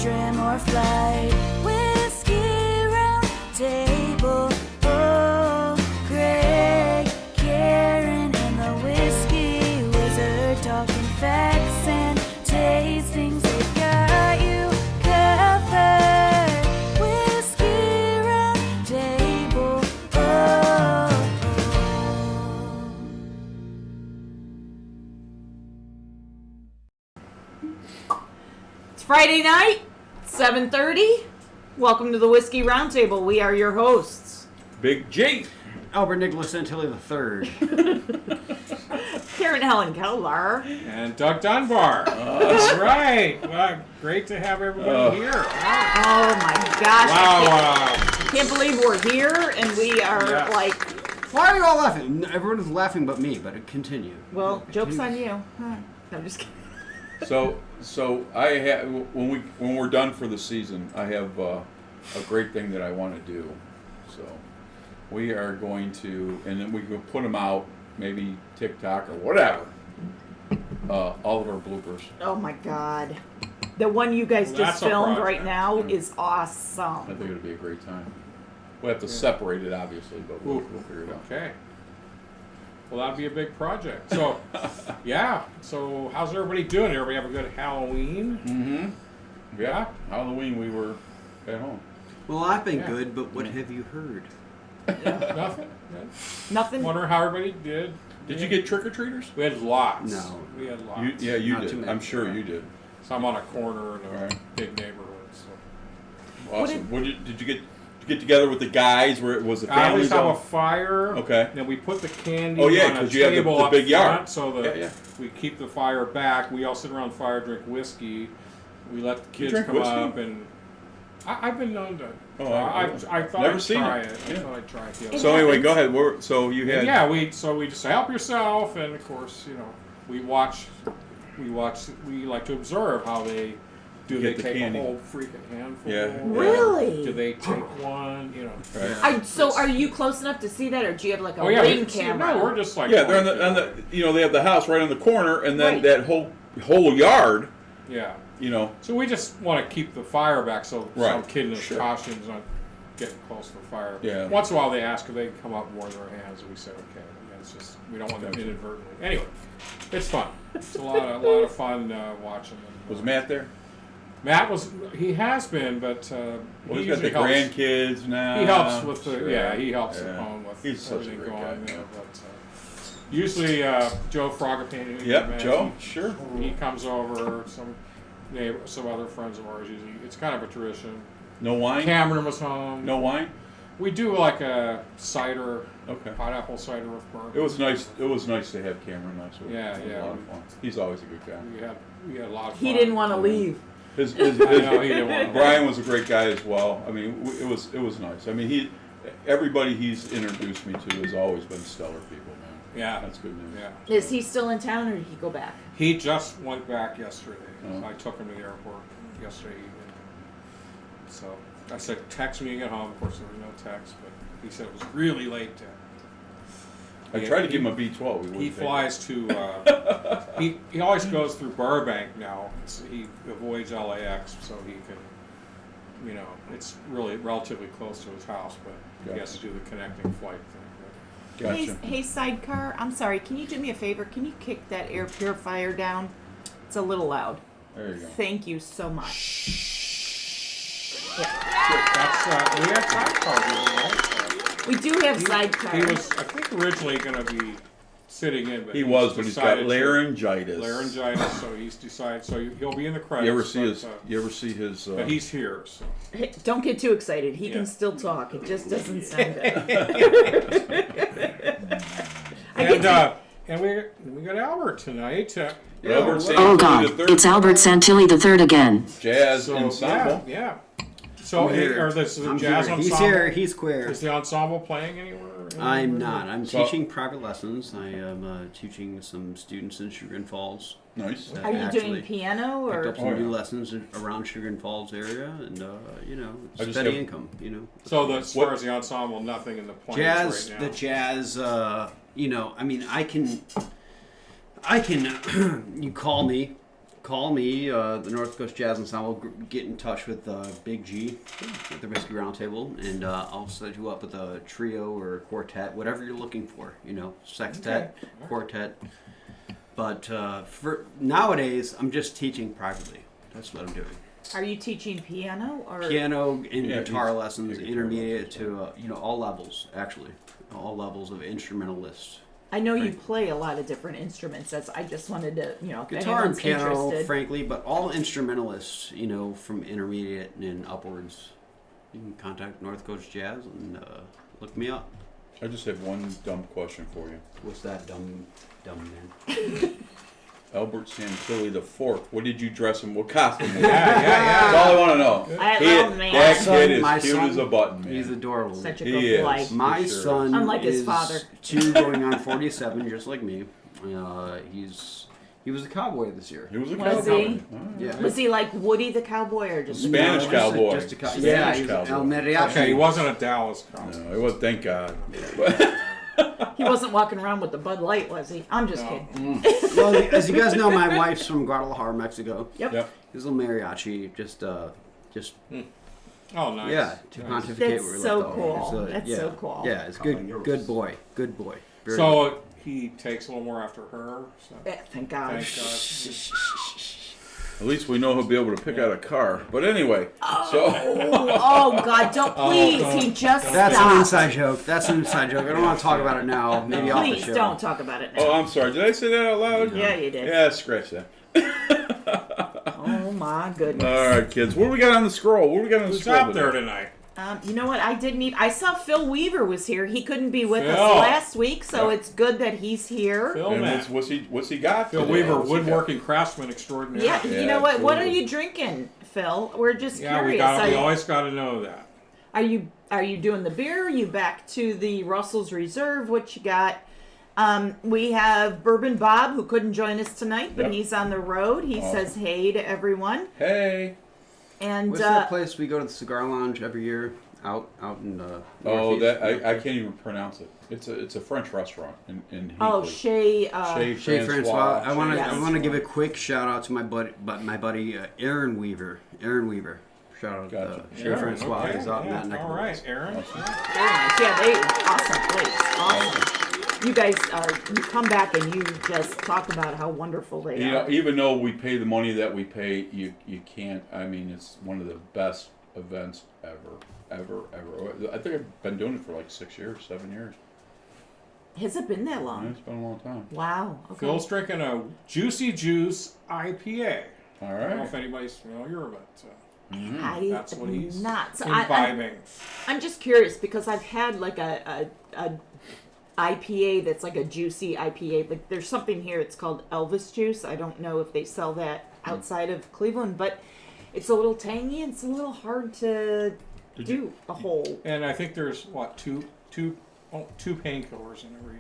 trim or flight. Whiskey round table. Oh, Greg, Karen, and the whiskey wizard talking facts and tastings. They've got you covered. Whiskey round table. Oh. It's Friday night, 7:30. Welcome to the Whiskey Roundtable. We are your hosts. Big G. Albert Nicholas Santilli III. Karen Helen Keller. And Doug Dunbar. That's right. Well, great to have everybody here. Oh my gosh. Wow. I can't believe we're here and we are Yeah. like, Why are you all laughing? Everyone is laughing but me, but continue. well, joke's on you. Huh. I'm just kidding. So I have when we're done for the season, I have a great thing that I want to do. So we are going to, and then we can put them out, maybe TikTok or whatever. All of our bloopers. Oh my God. The one you guys Well, just that's a filmed project. right now is I awesome. think it'll be a great time. We have to separate it, obviously, but we'll figure it out. Okay. Well, that'd be a big project. So, yeah. So, how's everybody doing? Everybody have a good Halloween? Mm-hmm. Yeah. Halloween, we were at home. Well, I've been Yeah. good, but what have you heard? Nothing. Nothing. Wonder how everybody did. Did you get trick or treaters? We had lots. No. We had lots. You Not too did. many. I'm sure you did. So I'm on a corner in a Right. big neighborhood. So. Awesome. Did you get together with the guys where it was the I family always have a zone? fire. Okay. Then we put the candy Oh, yeah, on a 'cause you have the table up big yard. front so that Yeah. we keep the fire back. We all sit around the fire, drink whiskey. We let the kids drink come whiskey? up, and I've been known to. Oh, I thought never I'd seen try it. it. Yeah. I thought I'd try it. the other So day. anyway, go ahead. So you had Yeah, we just help yourself, and of course, we watch. We like to observe how they do. Get They the take candy. a whole freaking handful. Yeah. Really? Do they take one? Right. So are you close enough to see that, or do you have like a Oh yeah, ring we can see it. camera? No, we're just like Yeah, they're on the they have the house right on the corner, and then Right. that whole yard. yeah. So we just want to keep the fire back so some Right, kid in his sure. costume's not getting close to the fire. Yeah. Once in a while they ask if they can come up and warm their hands, and we say okay. Yeah, it's just we don't want them Gotcha. inadvertently. Anyway, it's fun. It's a lot of fun watching them. was Matt there? Matt he has been, but Well, he he's got the usually helps. grandkids now. He helps with the Sure. he helps Yeah. at home with He's such a everything great going guy. there. But usually Joe Frogapane. who you Yep, met, Joe. Sure. He comes over. Some other friends of ours usually. It's kind of a tradition. No wine. Cameron was home. No wine. We do like a cider, Okay. pineapple cider with bourbon. It was nice. It was nice to have Cameron. It was Yeah, a yeah. lot of fun. He's always a good guy. We had a lot of fun. He didn't want to leave. His I know he didn't want to. Brian was a great guy as well. I mean, it was nice. I mean, everybody he's introduced me to has always been stellar people, man. Yeah. That's good news. Yeah. Is he still in town, or did he go back? He just went back yesterday. Oh. I took him to the airport yesterday evening. So I said, text me when you get home. Of course, there was no text, but he said it was really late. I tried to give him a B12. He flies to. He always goes through Burbank now. He avoids LAX so he can. It's really relatively close to his house, but he has to do the connecting flight thing. Gotcha. Hey, sidecar. I'm sorry. Can you do me a favor? Can you kick that air purifier down? It's a little loud. There you go. Thank you so much. That's we had sidecar, right? We do have sidecar. He was, I think, originally going to be sitting in, but He was, but he's got decided to- laryngitis. laryngitis, so he's decided. So he'll be in the credits. You ever see but, his? You ever see his? But he's here, so. Hey, don't get too excited. He Yeah. can still talk. It just doesn't sound good. And we got Albert tonight. Albert so- Oh Santilli God, III. it's Albert Santilli III again. Jazz So ensemble. yeah. So I'm here. or this is a I'm jazz here. ensemble. He's here. He's queer. Is the ensemble playing anywhere? I'm not. I'm So- teaching private lessons. I am teaching some students in Sugar Falls. Nice. Are you Actually doing piano Picked or? up some Oh, new yeah. lessons around Sugar Falls area, and I just steady have- income. So as far as the ensemble, nothing in the plans Jazz, right now. the jazz. I mean, I can. You call me call me, the North Coast Jazz Ensemble. Get in touch with Big G at the Whiskey Roundtable, and I'll set you up with a trio or a quartet, whatever you're looking for. Sextet, quartet. But for nowadays, I'm just teaching privately. That's what I'm doing. Are you teaching piano or Piano and Yeah, guitar lessons, guitar intermediate to all levels, actually, all levels of instrumentalists. I know you play a lot of different instruments. I just wanted to, if Guitar and anyone's piano, interested. frankly, but all instrumentalists, from intermediate and upwards, you can contact North Coast Jazz and look me up. I just have one dumb question for you. What's that, dumb man? Albert Santilli the Fourth. What did you dress him? What costume? Yeah, yeah, That's all I want to know. I love man. That kid My is cute son, as a button, man. He's adorable. Such a He good is. boy. My For sure. son Unlike his is father. 2 going on 47, just like me. He was a cowboy this year. He was a Was cowboy. he? Yeah. Was he like Woody the cowboy or just Spanish No, cowboy. Just a Spanish yeah, he was cowboy. El Mariachi. Okay, he wasn't a Dallas cowboy. No, it was. Thank God. He wasn't walking around with the Bud Light, was he? I'm just kidding. Well, as you guys know, my wife's from Guadalajara, Mexico. Yep. Yep. He's a mariachi, just Oh, nice. yeah, to Nice. pontificate. That's with so though. cool. It's That's yeah, so cool. Yeah, it's good boy. Very good. So he takes a little more after her. So. Thank God. Thank God. At least we know he'll be able to pick out a car. But anyway, so Oh God! Don't please. He just That's stopped. an inside joke. That's an inside joke. I don't want to talk about it now. Maybe off the Please show. don't talk about it now. oh, I'm sorry. Did I say that out loud? Yeah, you did. Yeah, scratch that. Oh my goodness. All right, kids. What do we got on the scroll? What do we got on the Who's scroll? out there today? tonight? You know what? I saw Phil Weaver was here. He couldn't be with us Phil. last week, so Yeah. it's good that he's here. Phil And Mack. what's he got? Phil today? Weaver, What's he got? woodworking craftsman extraordinaire. Yeah, you Yeah, know what? What are absolutely. you drinking, Phil? We're just Yeah, curious. we always got to know that. Are you doing the beer? Are you back to the Russell's Reserve? What you got? We have Bourbon Bob, who couldn't join us tonight, but Yep. he's on the road. He Awesome. says hey to everyone. Hey. And What's that place we go to the cigar lounge every year? Out in Oh, Northeast? that I can't even pronounce it. It's a French restaurant in Hinkley. oh, Shay. Chez Francois. I want Yes. to give a quick shout out to my buddy Aaron Weaver. Shout out Gotcha. Chez Sure, Francois. okay, He's out in yeah, that neck of all the right, woods. Aaron. Very nice. Yeah, awesome place. Awesome. You guys you come back and you just talk about how wonderful they You are. know, even though we pay the money that we pay, you can't. I mean, it's one of the best events ever. I think I've been doing it for like 6 years, 7 years. Has it been that Yeah, long? it's been a long time. Wow. Okay. Phil's drinking a Juicy Juice IPA. All I don't know right. if anybody's familiar, but I that's what he's not. So imbibing. I'm just curious because I've had like a IPA that's like a juicy IPA, but there's something here. It's called Elvis Juice. I don't know if they sell that outside of Cleveland, but it's a little tangy and it's a little hard to do a whole. And I think there's two painkillers in every.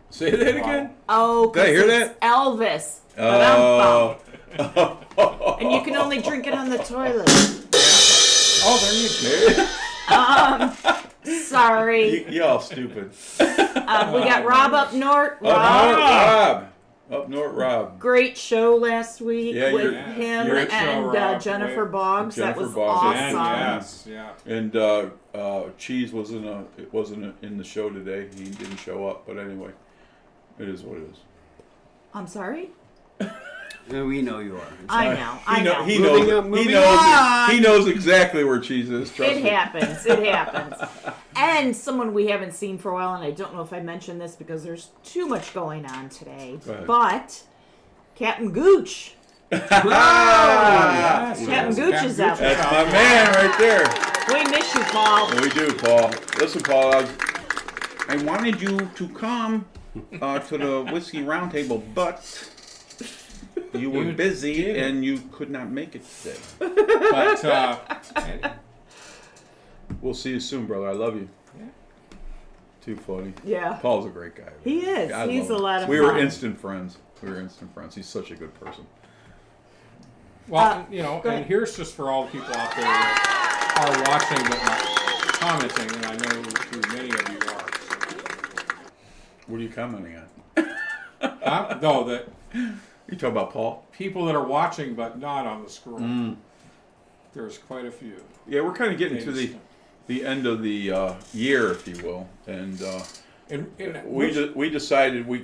Say that again. Oh, Did I hear 'cause that? it's Elvis. Oh. And you can only drink it on the toilet. Oh, there you go. Sorry. Y'all stupid. We got Rob up north. Up north, Rob. Up north, Rob. Great show last week Yeah, with you're- him great show, and Rob. Jennifer Boggs. That Jennifer was Boggs. awesome. And yes, yeah. And Cheese wasn't in the show today. He didn't show up. But anyway, it is what it is. I'm sorry. Yeah, we know you are. I know. I know. He Moving knows. up, moving He knows. on. He knows exactly where Cheese is. Trust It me. happens. It happens. And someone we haven't seen for a while, and I don't know if I mentioned this because there's too much going on today. Go ahead. But Captain Gooch. Yes, Captain yes, Gooch Captain is out Gooch there. That's my man right there. We miss you, Paul. We do, Paul. Listen, Paul. I wanted you to come to the Whiskey Roundtable, but you were You busy did. and you could not make it today. But We'll see you soon, brother. I love you. Yeah. Too funny. Yeah. Paul's a great guy. He is. I He's love a him. lot of We fun. were instant friends. He's such a good person. well, go ahead. and here's just for all the people out there that are watching but not commenting, and I know who many of you are. What are you commenting on? No, that You talking about Paul? people that are watching but not on the screen. Mm. There's quite a few. Yeah, we're kind of getting to the end of the year, if you will, and we decided we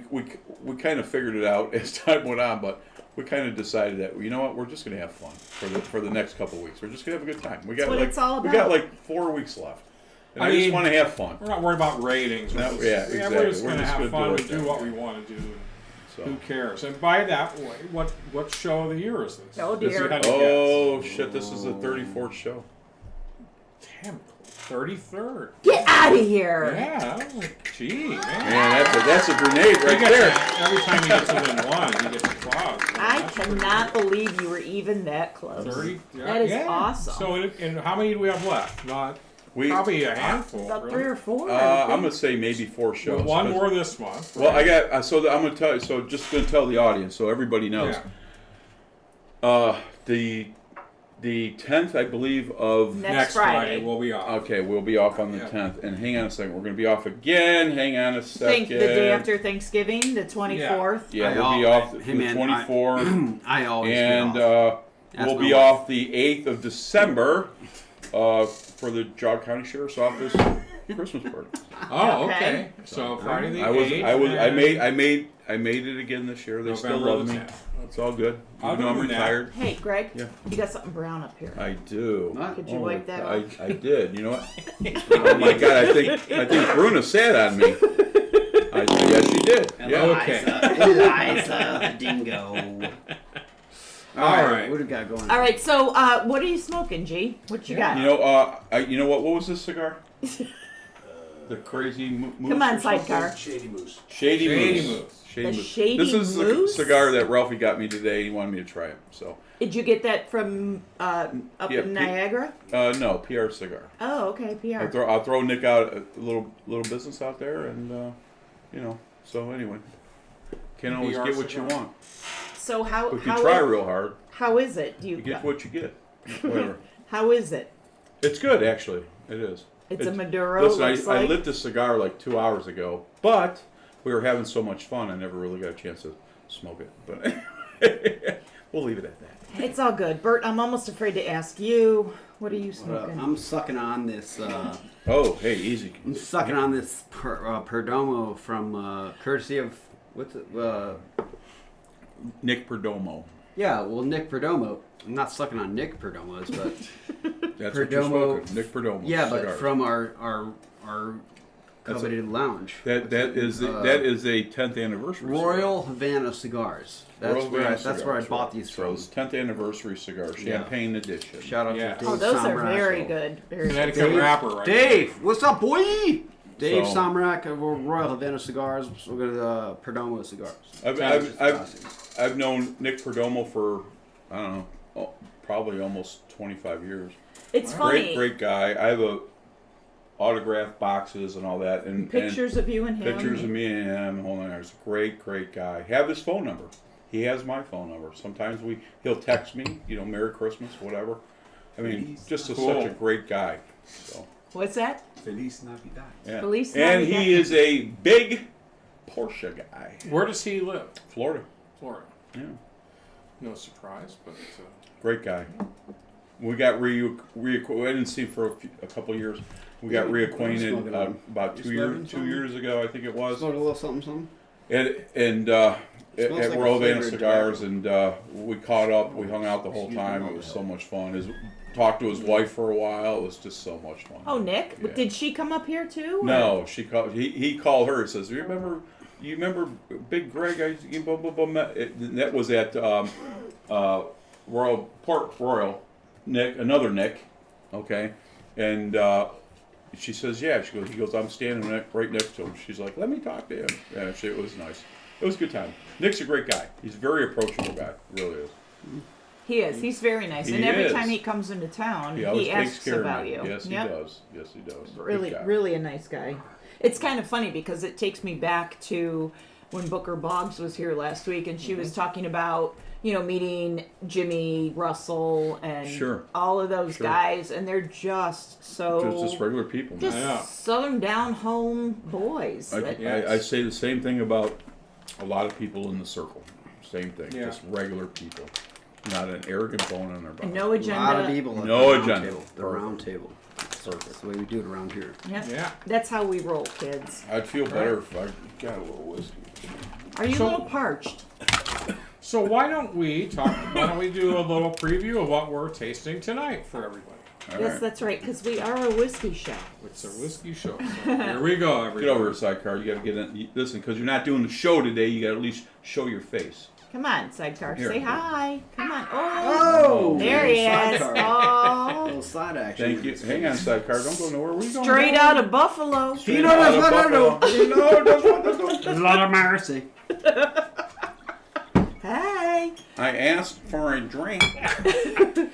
kind of figured it out as time went on, but we kind of decided that you know what, we're just gonna have fun for the next couple of weeks. We're just gonna have a good time. We got what like it's all we got about. like 4 weeks left, and I I just mean, want to have fun. We're not worried about ratings. No, We're yeah, just, exactly. We're just We're going to just have gonna fun do and it do that what way. we want to do. So. Who cares? And by that way, what show of the year is this? Oh, If you dear. had to Oh shit! This is the 34th show. guess. Damn, 33rd. Get out of here. Yeah, that was gee, man. Man, that's a grenade He right gets there. every time he gets within one, he gets applause. So I that's cannot believe you were even that close. 30. That is awesome. So, and how many do we have left? Not probably a handful. About really. 3 or 4. I I'm think. gonna say maybe 4 shows. With one 'cause- more this month. Well, right? I got I'm gonna tell you. So just gonna tell the audience so everybody knows. Yeah. The 10th, I believe, of Next Friday. we'll be off. okay, we'll be off on the Yeah. 10th. And hang on a second, we're gonna be off again. Hang on a second. Think the day after Thanksgiving, the 24th. Yeah, I we'll be al- off hey, the man, 24th, I always and get off. That's we'll my be wife. off the 8th of December for the Jog County Sheriff's Office Christmas party. Oh, Okay. okay. So Friday the 8th. I made it again this year. They still November love the me. 10th. It's all good. Other Even though I'm than that- retired. Hey, Greg, Yeah. you got something brown up here. I do. What? Could you wipe that off? I did. You know what? Oh my God! I think Bruna sat on me. Yes, she did. Yeah. Okay. Eliza, the dingo. All right. What do we got going? All right, so what are you smoking, G? What you got? You know. You know what? What was this cigar? The crazy moose. Come on, or something? sidecar. Shady Shady Moose. Moose. Shady The Moose. Shady This is Moose? the cigar that Ralphie got me today. He wanted me to try it. So Did you get that from up Yeah, in Niagara? no, PR cigar. Oh, okay, PR. I'll throw Nick out a little business out there, and you know. So anyway, can't always PR get what you cigar. want. So how But if you how try real hard, how is it? Do you get what you get. Whatever. how is it? It's good, actually. It is. It's a Maduro. Listen, looks I like. lit this cigar like 2 hours ago, but we were having so much fun, I never really got a chance to smoke it. But we'll leave it at that. It's all good, Bert. I'm almost afraid to ask you. What are you What up? smoking? I'm sucking on this. Oh, hey, easy. I'm sucking on this Perdomo from courtesy of what's it? Nick Perdomo. Yeah, well, Nick Perdomo. I'm not sucking on Nick Perdomo's, but That's what you're Perdomo. smoking. Nick Perdomo. yeah, but cigars. from our That's coveted lounge. that is a 10th anniversary. Royal Havana cigars. That's Royal where Havana that's where I cigars, bought right. these So from. it's 10th anniversary cigar, champagne edition. Shout out Yeah. to Dave Oh, those are Samrak. very good. Very good. Connecticut Dave, rapper, right? Dave, what's up, boy? Dave So- Samrak of Royal Havana Cigars. We're gonna Perdomo cigars. I've known Nick Perdomo for I don't know, probably almost 25 years. It's funny. Great guy. I have autograph boxes and all that, and Pictures of you and him. pictures of me and him. Hold on, he's a great guy. Have his phone number. He has my phone number. Sometimes he'll text me. You know, Merry Christmas, whatever. I mean, just Cool. such a great guy. So What's that? Feliz Navidad. yeah. Feliz And Navidad. he is a big Porsche guy. Where does he live? Florida. Florida. Yeah. No surprise, but Great guy. We got reacquainted. I didn't see him for a couple of years. We got reacquainted Smoking on. about You 2 smoking years something? ago, I think it was. Smoke a little something. And Smells at like a Royal Havana flavored Cigars, and we caught up. We hung out the whole time. It was so much fun. Talked to his wife for a while. It was just so much fun. Oh, Nick. Yeah. Did she come up here too? or- No, she called. He called her. He says, "You remember Big Greg? Blah, blah, blah, blah." That was at Port Royal. Nick, another Nick, okay, and she says, "Yeah." He goes, "I'm standing right next to him." She's like, "Let me talk to him." Yeah, it was nice. It was a good time. Nick's a great guy. He's a very approachable guy. Really is. He is. He's very nice. He and every is. time he comes into town, He always takes asks care about of me. you. Yes, Yep. he does. Yes, he does. Good Really, guy. really a nice guy. It's kind of funny because it takes me back to when Booker Boggs was here last week, and she was talking about meeting Jimmy Russell and Sure. all of those Sure. guys, and they're just so Just regular people. Man. just Yeah. southern down home boys. I that- Yes. I say the same thing about a lot of people in the circle. same thing. Yeah. Just regular people, not an arrogant bone in their body. And no A lot of agenda. people at No the round agenda. table. The round table. That's the way we do it around here. Yep. Yeah. That's how we roll, kids. I'd feel better if I got a little whiskey. Are you So- a little parched? So why don't we do a little preview of what we're tasting tonight for everybody? All Yes, right. that's right, because we are a whiskey show. It's a whiskey show. So here we go, everybody. Get over here, Sidecar. You got to get in. Listen, because you're not doing the show today, you got to at least show your face. Come on, Sidecar, Here. say hi. Come on. Oh, there he is. A Oh, little side action. Thank you. Hang on, Sidecar. Don't go nowhere. Where you going? straight out of Buffalo. Straight out of Buffalo. There's a lot of mercy. Hey. I asked for a drink, And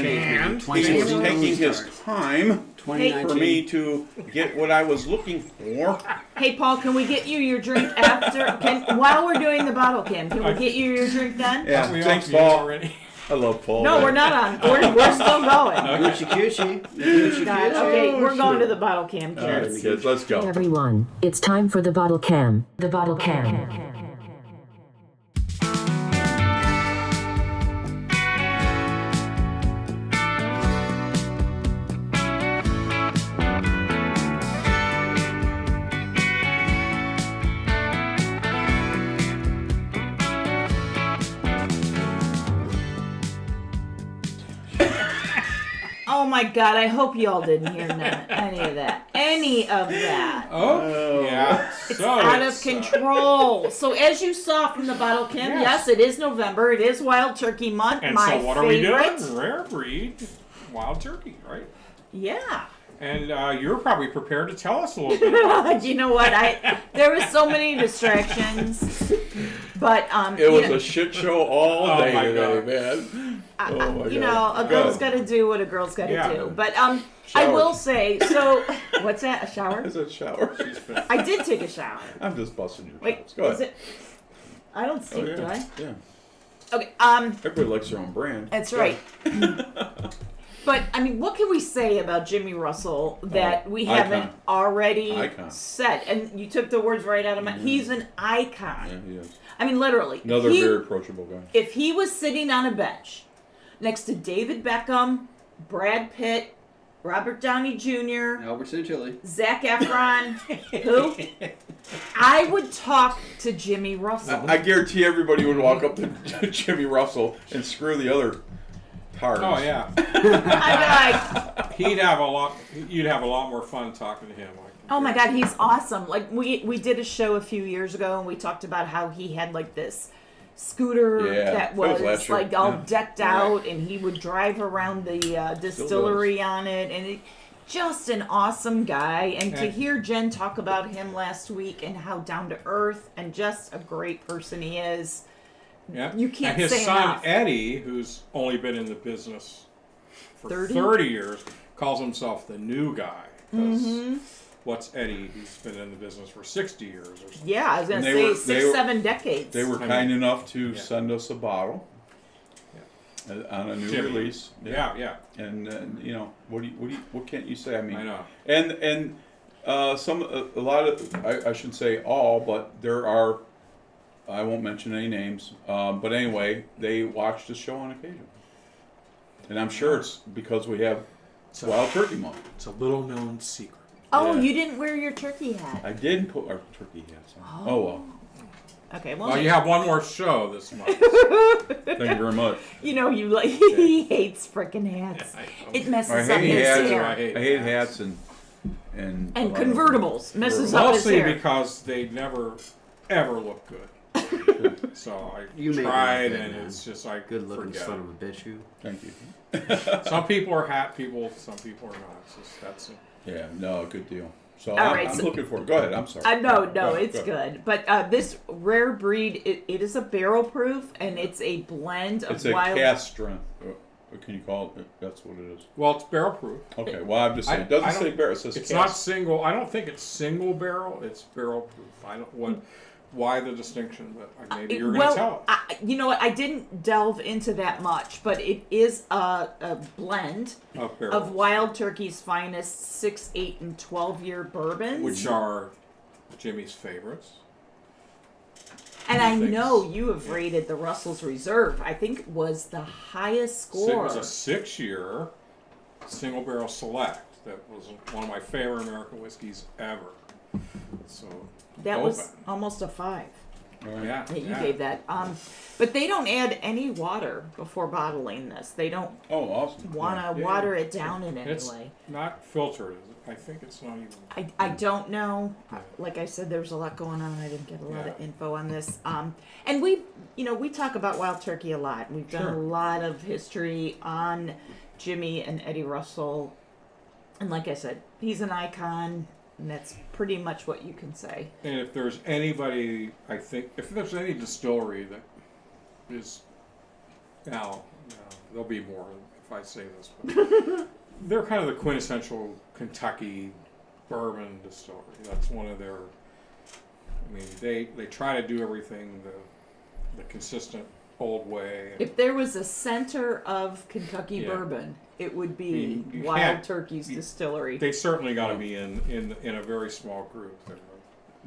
And- he was taking his time for 2019. me to get what I was looking for. Hey, Paul, can we get you your drink after? While we're doing the bottle can we get you your drink then? Yeah, We thanks, all Paul. already. I love Paul. No, we're not on. We're still going. Gucci Gucci. Gucci God, Gucci. okay, we're going to the bottle can, All right, kids. kids, let's Hey go. everyone, it's time for the bottle cam. The bottle cam. Oh my God, I hope y'all didn't hear any of that. Any of that. Oh, yeah. It's So out of it's, control. So as you saw from the bottle can, yes, it is November. It is Wild Turkey Month. And my so what favorite. are we doing? Rare breed wild turkey, right? Yeah. And you're probably prepared to tell us a little bit about You know what? There was so many distractions, but It was a shit show all Oh day my today, God. man. Oh my you God. know, a Go girl's ahead. got to do what a girl's got to Yeah. do. But I Shower. will say, so what's that? A shower? Is it a shower? I did take a shower. I'm just busting your Wait, chops. Go is ahead. it? I don't Oh, stink, yeah. do I? Yeah. Okay. Everybody likes their own brand. That's Go right. ahead. But I mean, what can we say about Jimmy Russell that we haven't icon. already Icon. said? And you took the words right out of my. He's an icon. Yeah, he is. I mean, literally. Another He- very approachable guy. If he was sitting on a bench next to David Beckham, Brad Pitt, Robert Downey Jr., Albertson Chili. Zac Efron, who? I would talk to Jimmy Russell. I guarantee everybody would walk up to Jimmy Russell and screw the other tards. Oh yeah, I'd be like, you'd have a lot more fun talking to him. oh my God, he's awesome. Like we did a show a few years ago and we talked about how he had like this scooter Yeah, that that was was last year. like all Yeah. decked out and he would drive around the distillery on it and just an awesome guy. And to And- hear Jen talk about him last week and how down to earth and just a great person he is. Yeah. You can't and his say son enough. Eddie, who's only been in the business for 30? 30 years, calls himself the new guy. 'Cause Mm-hmm. what's Eddie? He's been in the business for 60 years or something. Yeah, I was gonna And they say were- 6, they were- 7 decades. They were I kind mean, enough to yeah. send us a bottle on a new Jimmy. release. Yeah. And you know, what can't you say? I mean, I know. And a lot of I shouldn't say all, but there are. I won't mention any names, but anyway, they watch the show on occasion, and I'm sure it's because we have So- Wild Turkey Month. It's a little known secret. Oh, Yeah. you didn't wear your turkey hat. I didn't put our turkey hats on. Oh well, Okay, well, Well, you have one more show this month. thank you very much. you know you like he hates frickin' hats. I know. It messes I up hate his hats. hair. I hate I hate hats. hats and And convertibles messes up his Mostly hair. because they never, ever look good. So You I made tried, it, and man. it's just like Good looking forget son it. of a bitch, you. Thank you. Some people are hat people, some people are not. It's just, that's it. Yeah, no, good deal. So All I'm, right, I'm so- looking for it. Go ahead. I'm sorry. No, Go ahead, it's go ahead. good. But this rare breed, it is a barrel proof, and it's a blend of It's a wild. cast strength. What can you call it? That's what it is. Well, it's barrel proof. Okay. Well, I'm just saying. It I doesn't say don't- barrel. It says It's cast. not single. I don't think it's single barrel. It's barrel proof. I don't what. Why the distinction? But maybe you're going to tell us. You know what? I didn't delve into that much, but it is a blend Of barrel, of Wild Turkey's finest 6, 8, and 12-year bourbons. which are Jimmy's favorites. And I thinks- know you have rated the Russell's Reserve. I think it was the highest It score. was a 6-year single barrel select. That was one of my favorite American whiskeys ever. So That was open. almost a 5 Yeah, that you yeah. gave that. But they don't add any water before bottling this. They don't Oh, awesome. want to Yeah. water it down in any It's way. not filtered. is it? I think it's not even. I don't know. Like I said, there's a lot going on. I didn't get a lot of Yeah. info on this. And we talk about Wild Turkey a lot. We've done a Sure. lot of history on Jimmy and Eddie Russell. And like I said, he's an icon, and that's pretty much what you can say. And if there's anybody, I think, if there's any distillery that is, now, there'll be more if I say this, but they're kind of the quintessential Kentucky bourbon distillery. That's one of their, I mean, they try to do everything the consistent old way. If there was a center of Kentucky Yeah. bourbon, it would be You Wild can't- Turkey's distillery. They certainly got to be in a very small group.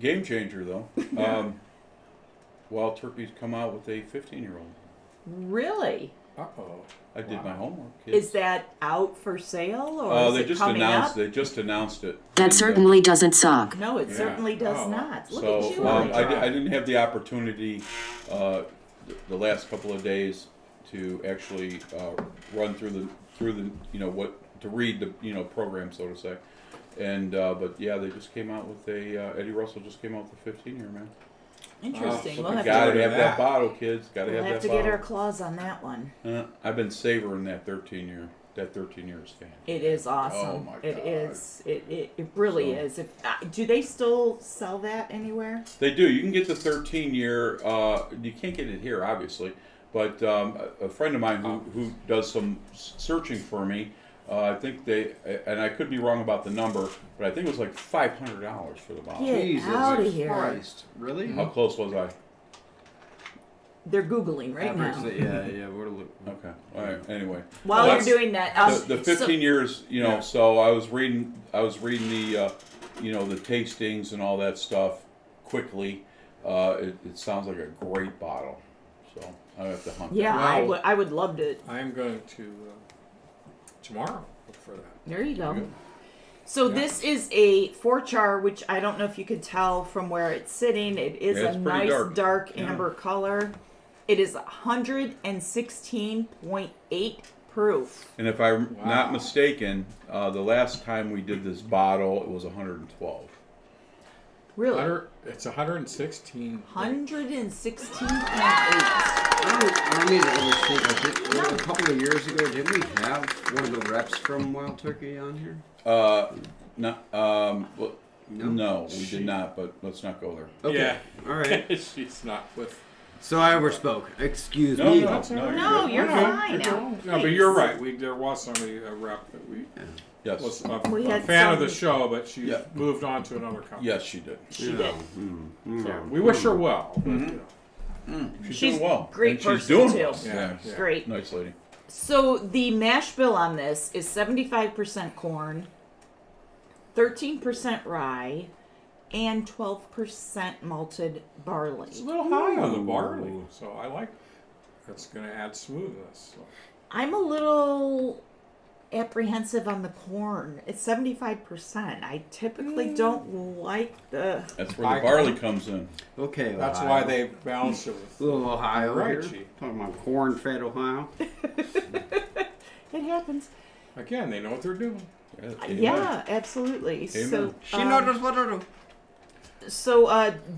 Game changer, though. Wild Turkey's come out with a 15-year-old. Really? Uh-oh. I did my homework. Is that out for sale or is They it just coming announced. up? They just announced it. That And, certainly doesn't suck. No, it Yeah. certainly does Oh. not. Look So at you. Alex. I didn't have the opportunity the last couple of days to actually run through the to read the program, so to say. And but yeah, they just came out with Eddie Russell just came out with a 15-year, man. Interesting. Oh, we'll so have the to, guy- Gotta have that. that bottle, kids. Gotta we'll have have that to get our bottle. claws on that one. I've been savoring that 13-year. That 13-year stand. It is awesome. Oh my It God. is. It really So- is. Do they still sell that anywhere? They do. You can get the 13-year. You can't get it here, obviously. But a friend of mine who does some searching for me, I think and I could be wrong about the number, but I think it was like $500 for the bottle. Get Jesus outta here. Christ. Really? How close was I? They're Googling right now. Yeah, we're looking. Okay. All right. Anyway. While Well, you're doing that, The 15 years, Yeah. so I was reading the, the tastings and all that stuff quickly. It sounds like a great bottle. So I have to hunt. yeah, Well- I would love to. I'm going to tomorrow look for that. There you go. Good. So Yeah. this is a 4-char, which I don't know if you could tell from where it's sitting. It is Yeah, a it's pretty nice dark. amber color. It is 116.8 proof. And if I'm Wow. not mistaken, the last time we did this bottle, it was 112. Really? It's 116. 116.8. I don't mean to overstate, but a couple of years ago, didn't we have one of the reps from Wild Turkey on here? Well, no, we did not, but let's not go there. Okay. Yeah. All right. She's not with. So I overspoke. Excuse No, me. no, That's all right. No, you're We're good. fine, We're good. Al. No, but you're right. There was somebody, a rep that we Yes. was We a had fan of the some- show, but she Yeah. moved on to another company. Yes, she did. She did. So we wish her well. But, you know. She's She's doing well. great And person, she's doing too. well. Yeah, Yeah. yeah. Great. Nice lady. So the mash bill on this is 75% corn, 13% rye, and 12% malted barley. It's a little high on the barley, so I like. That's going to add smoothness. So. I'm a little apprehensive on the corn. It's 75%. I typically don't like the. That's where I- the barley comes in. Okay, That's Ohio. why they balance it with. Little Ohio Right, here. Chief. Talking about corn-fed Ohio. It happens. Again, they know what they're doing. Amen. Yeah, absolutely. So, She knows what to do. So,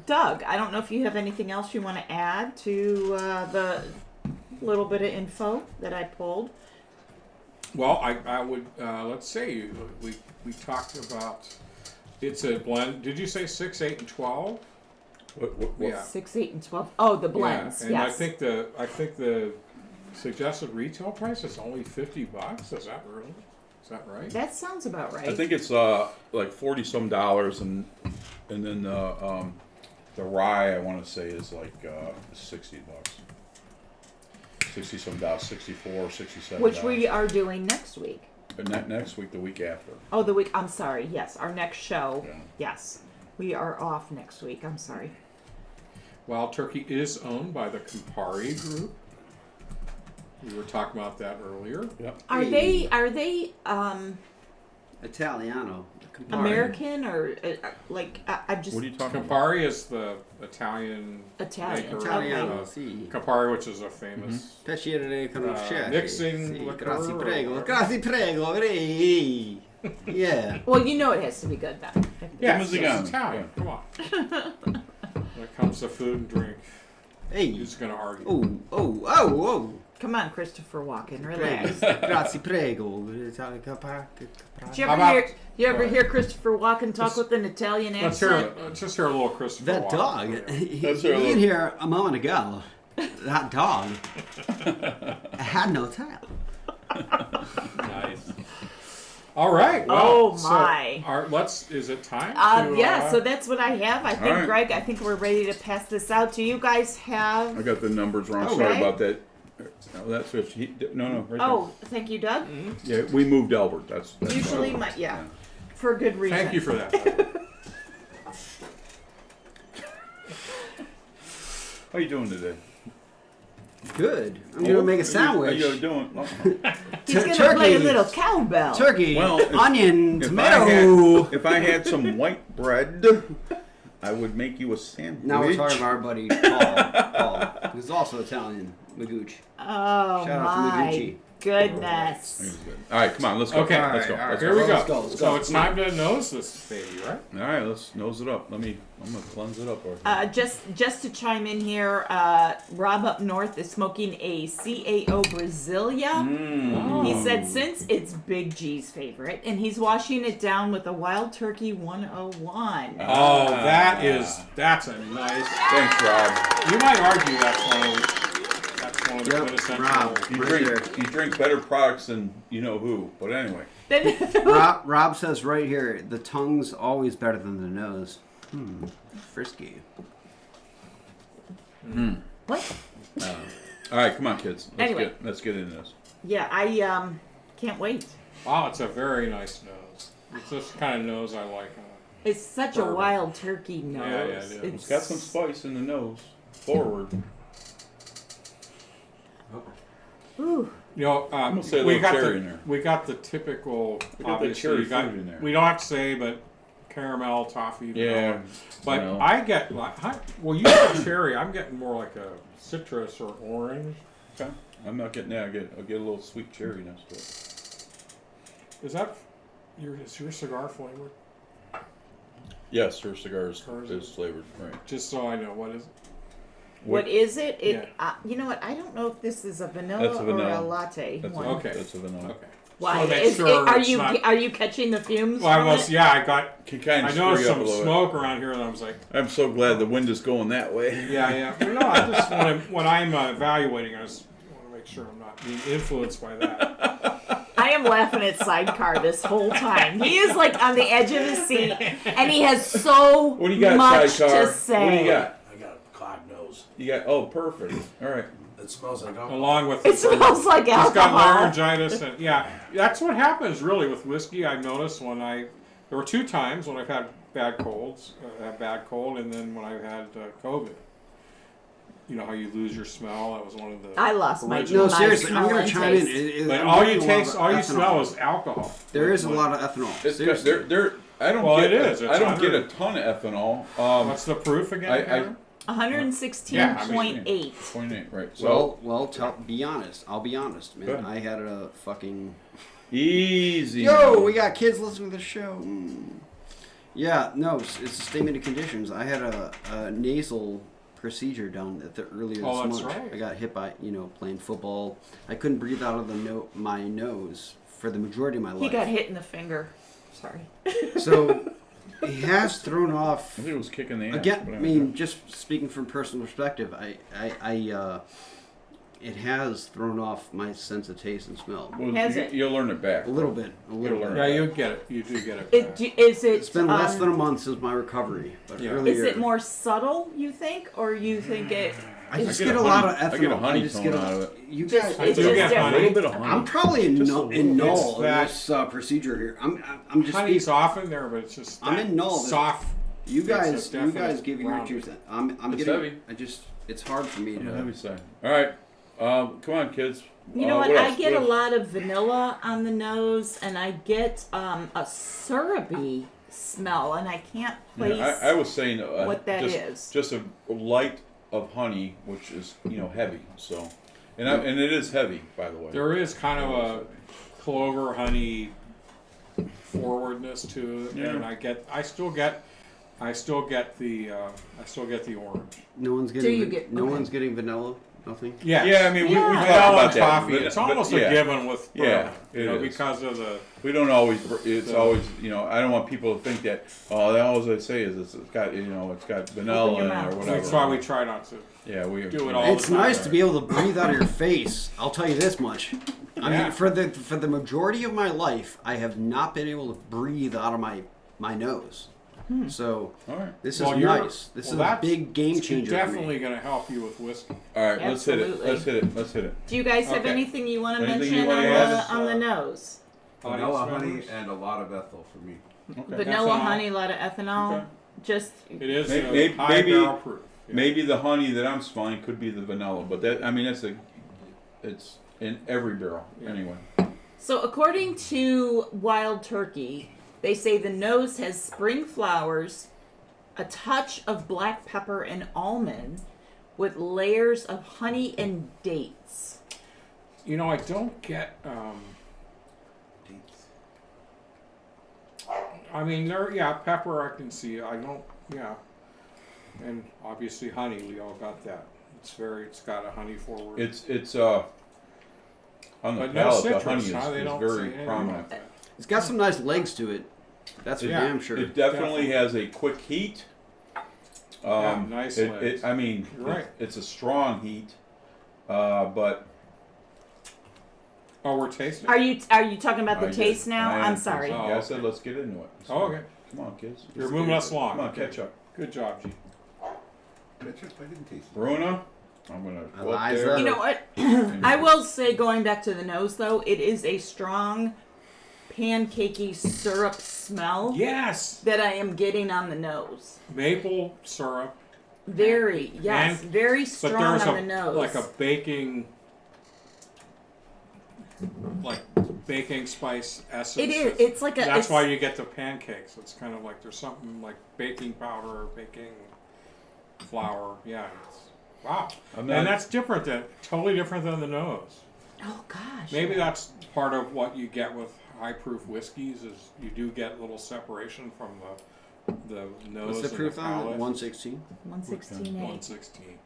Doug, I don't know if you have anything else you want to add to the little bit of info that I pulled. Well, I would let's say we talked about. It's a blend. Did you say 6, 8, and 12? What? Yeah. 6, 8, and 12. Oh, the blends. Yeah, and Yes. I think the suggested retail price is only $50. Is that really? Is that right? That sounds about right. I think it's like $40-some, and then the rye I want to say is like $60. $60-some, $64, $67. Which we are doing next week. But not next week, the week after. Oh, the week. I'm sorry. Yes, our next show. Yeah. Yes, we are off next week. I'm sorry. Wild Turkey is owned by the Campari Group. We were talking about that earlier. Yep. Are they Italiano. Campari. American or like I just What are you talking about? Campari is the Italian Italian. maker Italiano, of sì. Campari, which is a famous. Piacere di conoscerti. mixing Sì, liquor grazie or- prego. Grazie prego. Ehi. Yeah. Well, you know it has to be good then. Yes, Mazzigano, it's Italian. Come on. When it comes to food and drink, Hey. who's going to argue? Oh. Come on, Christopher Walken, relax. Prego. Grazie prego. Did you How ever about- hear? You ever hear Christopher Walken talk with an Italian Let's accent? just hear a little Christopher That Walken dog. for you. That's You our can little- hear a moment ago. That dog had no tail. Nice. All right. Well, Oh, so my. is it time? to, Yeah, so that's what I have. I think, right. Greg, I think we're ready to pass this out. Do you guys have? I got the numbers wrong. Okay. Sorry about that. No, that's what no, right Oh, thank you, Doug. there. Yeah, we moved Albert. That's Usually, right. for good reason. Thank you for that. How you doing today? Good. I'm gonna make a sandwich. How you doing? Oh. He's gonna Turkey. play a little cowbell. Turkey, Well, onion, If tomato. if I had some white bread, I would make you a sandwich. Now we're talking about our buddy Paul, who's also Italian. Magucci. Oh Shout out to my Magucci. goodness! All right, come on, let's go. Okay. let's go. All right, Let's Here we go. Let's go, let's So go. it's time to nose this baby, right? All right, let's nose it up. I'm gonna cleanse it up. Just to chime in here, Rob up north is smoking a CAO Brasilia. He said since it's Big G's favorite, and he's washing it down with a Wild Turkey 101. Oh, that's a nice. Thanks, Rob. You might argue that's one of the Yep, quintessential. Rob. You drink better products than you know who. But anyway, Rob says right here, the tongue's always better than the nose. Frisky. What? all right, come on, kids. Anyway. Let's get into this. Yeah, I can't wait. Wow, it's a very nice nose. It's this kind of nose I like. It's such a Bourbon. Wild Turkey nose. Yeah, it is. It's got some spice in the nose. Forward. Ooh. You know, gonna say a we little got cherry the in there. we got the typical. We got the obviously, cherry you got- fruit in there. We don't have to say, but caramel, toffee. Yeah, vanilla. But you know. I get like, well, you get cherry. I'm getting more like a citrus or orange. Okay. I'm not getting that. I'll get a little sweet cherryness to it. Is that is your cigar flavored? Yes, her cigar is Hers flavored. Right. Just so I know, what is it? What is it? Yeah. You know what? I don't know if this is a vanilla, That's a vanilla. or a latte That's one. Okay. That's a vanilla. Okay. Why? So make Is sure it, are it's you not- are you catching the fumes? Well, I from was. it? Yeah, I got. Can kind I of noticed stir you up some a little smoke around here, and I was like, bit. I'm so glad the wind is going that way. yeah. Well, no, I just when I'm evaluating, I just want to make sure I'm not being influenced by that. I am laughing at Sidecar this whole time. He is like on the edge of his seat, and he has so What do you got, much Sidecar? to say. What do you got? I got a clogged nose. You got. Oh, perfect. All right. It smells like alcohol. Along with It smells like he's got alcohol. laryngitis, and yeah, that's what happens really with whiskey. I've noticed there were 2 times when I've had bad colds, and then when I've had COVID. You know how you lose your smell? That was one of the. I lost my original- No, seriously, smell I'm gonna and chime in. taste. But I'm all getting you a lot taste, of all you ethanol. smell is alcohol. There is a lot of ethanol. It's Seriously. they're I don't Well, get it is. It's I don't get 100. a ton of ethanol. What's the proof again? I- Karen? 116.8. 0.8, right? So Be honest. I'll be honest, man. Go ahead. I had a fucking. easy. Yo, now. we got kids listening to the show. Yeah, no, it's a statement of conditions. I had a nasal procedure done at the earlier Oh, this that's month. right. I got hit by playing football. I couldn't breathe out of my nose for the majority of my life. He got hit in the finger. Sorry. So it has thrown off. I think it was kicking the ass. Again, but I mean, just speaking from personal perspective, it has thrown off my sense of taste and smell well, Has it? you'll learn it back. a little bit. learn. Yeah, you get it. You do get it. Is it? It's been less than a month since my recovery, but Yeah. earlier. Is it more subtle? You think, or you think it? I just I get get a a lot honey- of ethanol. I get a honey just tone get out of it. You Just- guys, it's do just get different. honey. A little bit of honey. I'm probably in Just a null little in bit. It's this that- procedure here. I'm just Honey's off in there, but it's just I'm that in null. soft. You It's guys, a you guys definite give your rounded. juice. I'm It's getting. heavy. It's hard for me On the to. heavy side. All right. Come on, kids. You know what? else? I get What a else? lot of vanilla on the nose, and I get a syrupy smell, and I can't place. Yeah, I was saying what that just, is. just a light of honey, which is heavy. So, and it is heavy, by the way. There is kind of a clover honey forwardness to it, Yeah. and I still get the orange. No one's getting. you get- no okay. one's getting vanilla. Nothing. Yes. Yeah, I mean, we Yeah. talk Vanilla about and that. toffee. but- It's but almost yeah. a given with Yeah, bourbon, it is. because of the. We don't always. It's So- always. I don't want people to think that. Oh, that all I say is it's got. It's got vanilla your in it or mouth. whatever. That's why we try not to. Yeah, we do it all It's the time. nice to be able to breathe out of your face. I'll tell you this much. I Yeah. mean, for the majority of my life, I have not been able to breathe out of my nose. So All right. this Well, is you're- nice. This well, is a that's big game changer. Definitely going to help you with whiskey. All right. Let's hit it. Absolutely. Let's hit it. Let's hit it. Do you guys have Okay. anything you want to Anything mention you wanna on add? the, on the nose? Vanilla, Audience honey, members? and a lot of ethyl for me. Okay. Vanilla, Ethanol. honey, a lot of ethanol. Okay. Just It is Maybe- high maybe- barrel proof. Yeah. Maybe the honey that I'm smelling could be the vanilla, but it's in every barrel anyway. so. According to Wild Turkey, they say the nose has spring flowers, a touch of black pepper and almond, with layers of honey and dates. I don't get. I mean, pepper I can see. I don't. Yeah, and obviously honey. We all got that. It's got a honey forward. It's on the but no palate. The citrus. honey Huh? They is don't say very anything prominent. about that. It's got some nice legs to it. That's for Yeah. damn sure. It definitely has a quick heat. Nice It, legs. I mean, You're right. it's a strong heat, but Oh, we're tasting. Are you talking about the I taste did. now? I I'm am. sorry. Oh, Yeah, I okay. said let's get into it. Oh, okay. Come on, kids. You're Let's moving get us into it. along. Come on, Okay. catch up. Good job, G. I didn't taste it. Bruna, I'm gonna go up Eliza. there. You know what? I will say, going back to the nose, though, it is a strong, pancakey syrup smell Yes. that I am getting on the nose. Maple syrup. Very, yes, And- very But strong there's on the nose. like a baking spice essence. It is. It's like a. That's it's, why you get the pancakes. It's kind of like there's something like baking powder, baking flour. Yeah. Wow. I'm not- And that's totally different than the nose. Oh gosh. Maybe that's part of what you get with high proof whiskeys is you do get a little separation from the nose What's the and proof the on it? palate. 116. 116A. 116.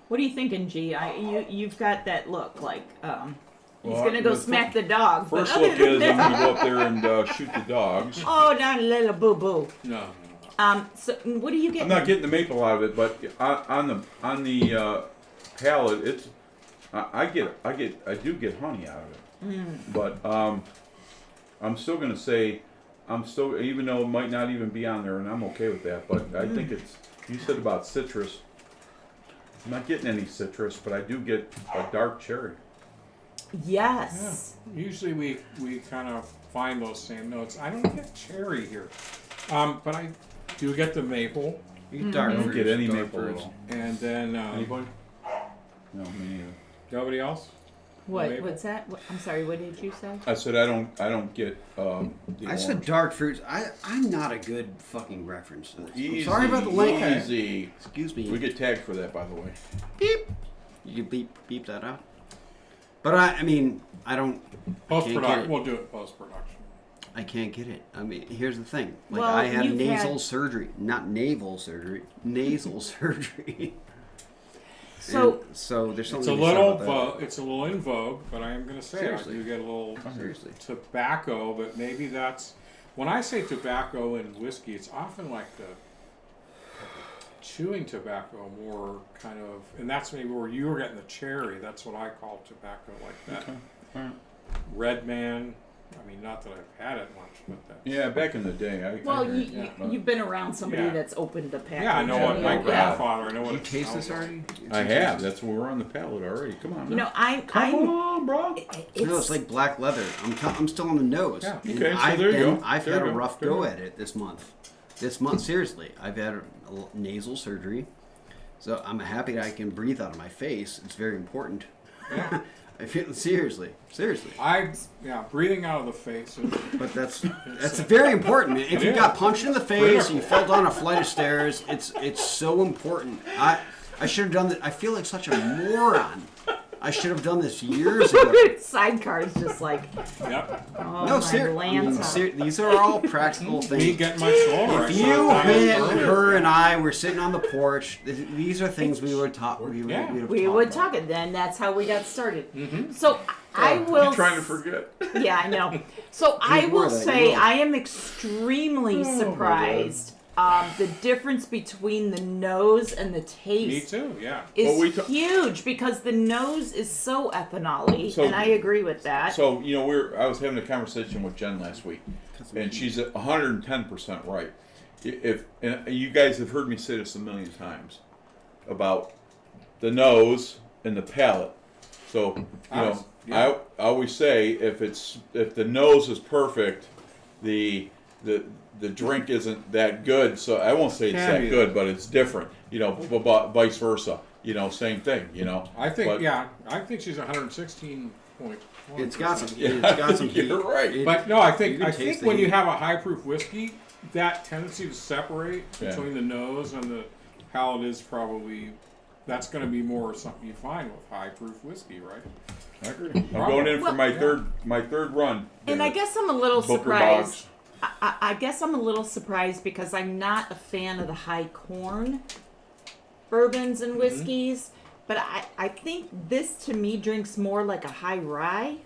What are you thinking, G? You've got that look like he's Well, gonna go the smack the dog. but First other look than is I'm that- gonna go up there and shoot the dogs. Oh, not a little boo boo. No. So what are you getting? I'm not getting the maple out of it, but on the palate, it's I do get honey out of it. But I'm still gonna say even though it might not even be on there, and I'm okay with that. But I think it's you said about citrus. I'm not getting any citrus, but I do get a dark cherry. Yes. Yeah. Usually we kind of find those same notes. I don't get cherry here, but I do get the maple, Eat dark I don't fruits, get any dark maple at fruits. all. and then Anybody? No, me neither. nobody else. What? Maple. What's that? I'm sorry. What did you say? I said I don't get the I said orange. dark fruits. I'm not a good fucking reference to this. I'm Easy, sorry about the link. Easy. Excuse me. We get tagged for that, by the way. beep. You can beep that out. But I mean, I don't. Post get production. it. We'll do it post production. I can't get it. I mean, here's the thing. Like, Well, I had you've nasal had- surgery, not naval surgery, nasal surgery. So And so there's It's something a to be said little about that. it's a little in vogue, but I am going to say I Seriously. do get a little Seriously. tobacco. But maybe that's when I say tobacco in whiskey, it's often like the chewing tobacco, more kind of, and that's maybe where you were getting the cherry. That's what I call tobacco, like that. Okay. All right. Red Man. I mean, not that I've had it much, but that's Yeah, back in the day, I well, heard, you've been around somebody Yeah. that's opened a package. yeah, I know what my Yeah. grandfather. I know what You it taste smells this like. already? I have. That's where we're on the palate already. Come on. You know, I'm. Come on, bro. No, it's like black leather. I'm still on the nose. Yeah. And Okay, so there you go. I've There had you a go. rough There you go go. at it this month. this month. Seriously, I've had nasal surgery, so I'm happy that I can breathe out of my face. It's very important. Yeah. I feel seriously. Breathing out of the face. But that's very important. Man. If you It got is. punched in the face and you fell down a flight of stairs, it's so important. I should have done that. I feel like such a moron. I should have done this years ago. Sidecar is just like, Yep. oh No, my seriously, these are all practical Me things. getting my shoulder. If you, her, and I were sitting on the porch, these are things we would talk. We would about. talk it. Then that's how we got started. So I will. You're trying to forget. Yeah, I know. So I more will than say you will. I am extremely surprised. The difference between the nose and the Me taste too. Yeah. is Well, we huge because the nose is so ethanol-y, So- and I agree with that. So I was having a conversation with Jen last week, and she's at 110% right. And you guys have heard me say this a million times about the nose and the palate. So I always say if the nose is perfect, the drink isn't that good. So I won't say it's Can that be. good, but it's different. But vice versa. Same thing. I think But- I think she's 116.1. It's got some. Yeah, It's got some heat. you're right. It- But no, I you think can taste think the when you heat. have a high proof whiskey, that tendency to separate Yeah. between the nose and the palate is probably that's going to be more something you find with high proof whiskey, right? I agree. I'm going in for my third run. And I guess I'm a little Booker surprised. Boggs. I guess I'm a little surprised because I'm not a fan of the high corn bourbons and whiskeys, but I think this to me drinks more like a high rye.